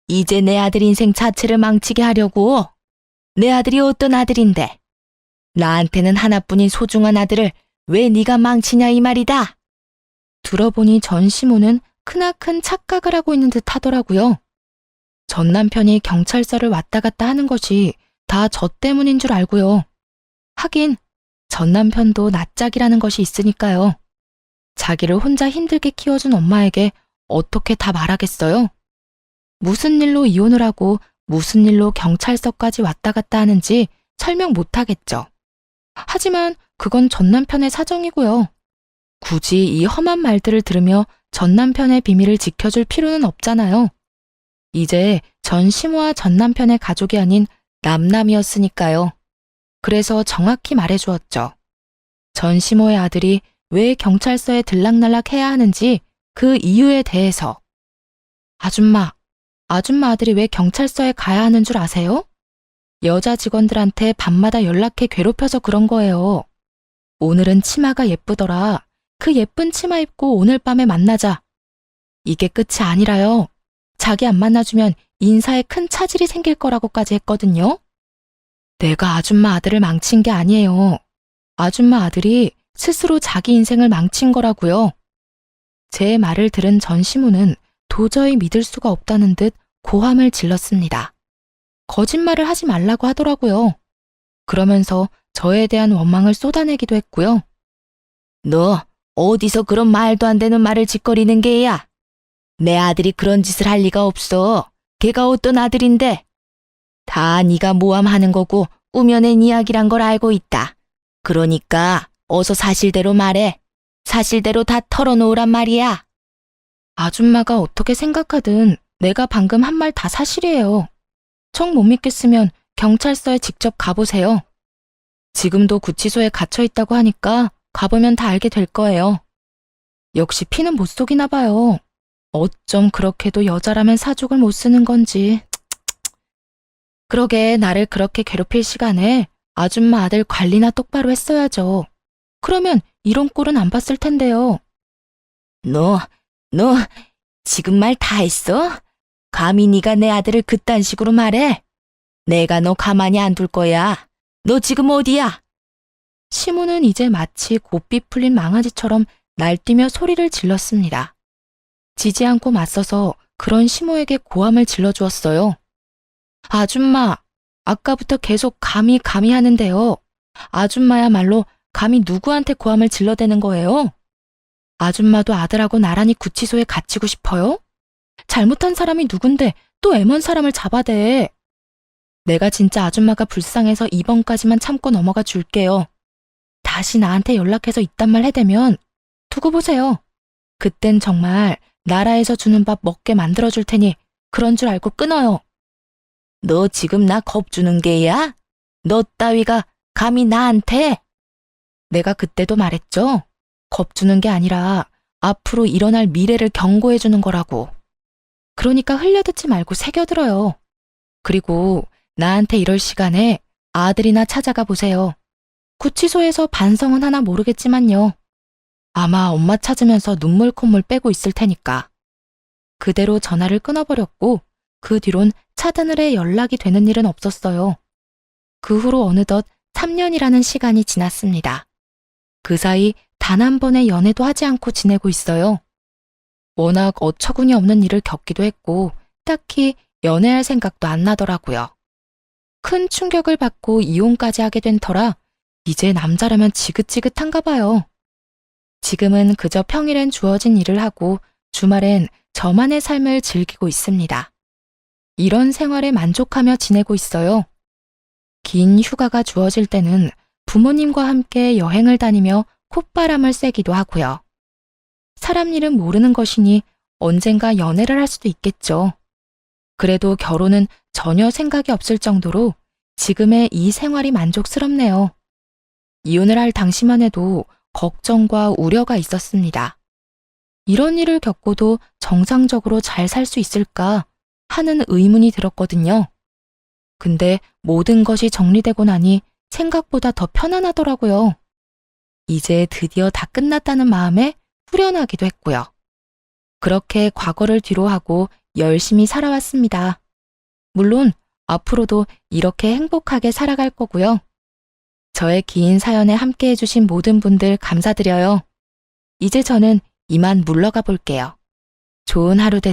이제 내 아들 인생 자체를 망치게 하려고. 내 아들이 어떤 아들인데? 나한테는 하나뿐인 소중한 아들을 왜 네가 망치냐 이 말이다. 들어보니 전 시모는 크나큰 착각을 하고 있는 듯 하더라고요. 전 남편이 경찰서를 왔다 갔다 하는 것이 다 저 때문인 줄 알고요. 하긴 전 남편도 낯짝이라는 것이 있으니까요. 자기를 혼자 힘들게 키워준 엄마에게 어떻게 다 말하겠어요? 무슨 일로 이혼을 하고 무슨 일로 경찰서까지 왔다 갔다 하는지 설명 못하겠죠. 하지만 그건 전 남편의 사정이고요. 굳이 이 험한 말들을 들으며 전 남편의 비밀을 지켜줄 필요는 없잖아요. 이제 전 시모와 전 남편의 가족이 아닌 남남이었으니까요. 그래서 정확히 말해주었죠. 전 시모의 아들이 왜 경찰서에 들락날락 해야 하는지 그 이유에 대해서. 아줌마 아들이 왜 경찰서에 가야 하는 줄 아세요? 여자 직원들한테 밤마다 연락해 괴롭혀서 그런 거예요. 오늘은 치마가 예쁘더라. 그 예쁜 치마 입고 오늘 밤에 만나자. 이게 끝이 아니라요. 자기 안 만나주면 인사에 큰 차질이 생길 거라고까지 했거든요. 내가 아줌마 아들을 망친 게 아니에요. 아줌마 아들이 스스로 자기 인생을 망친 거라고요. 제 말을 들은 전 시모는 도저히 믿을 수가 없다는 듯 고함을 질렀습니다. 거짓말을 하지 말라고 하더라고요. 그러면서 저에 대한 원망을 쏟아내기도 했고요. 너 어디서 그런 말도 안 되는 말을 짓거리는 게야? 내 아들이 그런 짓을 할 리가 없어. 걔가 어떤 아들인데? 다 네가 모함하는 거고 우며낸 이야기란 걸 알고 있다. 그러니까 어서 사실대로 말해. 사실대로 다 털어놓으란 말이야. 아줌마가 어떻게 생각하든 내가 방금 한 말 다 사실이에요. 정 못 믿겠으면 경찰서에 직접 가보세요. 지금도 구치소에 갇혀 있다고 하니까 가보면 다 알게 될 거예요. 역시 피는 못 속이나 봐요. 어쩜 그렇게도 여자라면 사족을 못 쓰는 건지. 그러게 나를 그렇게 괴롭힐 시간에 아줌마 아들 관리나 똑바로 했어야죠. 그러면 이런 꼴은 안 봤을 텐데요. 너 지금 말 다 했어? 감히 네가 내 아들을 그딴 식으로 말해? 내가 너 가만히 안 둘 거야. 너 지금 어디야? 시모는 이제 마치 고삐 풀린 망아지처럼 날뛰며 소리를 질렀습니다. 지지 않고 맞서서 그런 시모에게 고함을 질러주었어요. 아줌마, 아까부터 계속 감히 하는데요. 아줌마야말로 감히 누구한테 고함을 질러대는 거예요? 아줌마도 아들하고 나란히 구치소에 갇히고 싶어요? 잘못한 사람이 누군데 또 애먼 사람을 잡아대. 내가 진짜 아줌마가 불쌍해서 이번까지만 참고 넘어가 줄게요. 다시 나한테 연락해서 이딴 말 해대면 두고 보세요. 그땐 정말 나라에서 주는 밥 먹게 만들어줄 테니 그런 줄 알고 끊어요. 너 지금 나 겁주는 게야? 너 따위가 감히 나한테? 내가 그때도 말했죠? 겁주는 게 아니라 앞으로 일어날 미래를 경고해주는 거라고. 그러니까 흘려듣지 말고 새겨들어요. 그리고 나한테 이럴 시간에 아들이나 찾아가 보세요. 구치소에서 반성은 하나 모르겠지만요. 아마 엄마 찾으면서 눈물 콧물 빼고 있을 테니까. 그대로 전화를 끊어버렸고 그 뒤론 차드늘에 연락이 되는 일은 없었어요. 그 후로 어느덧 3년이라는 시간이 지났습니다. 그 사이 단 한 번의 연애도 하지 않고 지내고 있어요. 워낙 어처구니 없는 일을 겪기도 했고 딱히 연애할 생각도 안 나더라고요. 큰 충격을 받고 이혼까지 하게 된 터라 이제 남자라면 지긋지긋한가 봐요. 지금은 그저 평일엔 주어진 일을 하고 주말엔 저만의 삶을 즐기고 있습니다. 이런 생활에 만족하며 지내고 있어요. 긴 휴가가 주어질 때는 부모님과 함께 여행을 다니며 콧바람을 쐬기도 하고요. 사람 일은 모르는 것이니 언젠가 연애를 할 수도 있겠죠. 그래도 결혼은 전혀 생각이 없을 정도로 지금의 이 생활이 만족스럽네요. 이혼을 할 당시만 해도 걱정과 우려가 있었습니다. 이런 일을 겪고도 정상적으로 잘 살 수 있을까 하는 의문이 들었거든요. 근데 모든 것이 정리되고 나니 생각보다 더 편안하더라고요. 이제 드디어 다 끝났다는 마음에 후련하기도 했고요. 그렇게 과거를 뒤로하고 열심히 살아왔습니다. 물론 앞으로도 이렇게 행복하게 살아갈 거고요. 저의 긴 사연에 함께 해주신 모든 분들 감사드려요. 이제 저는 이만 물러가 볼게요. 좋은 하루 되세요.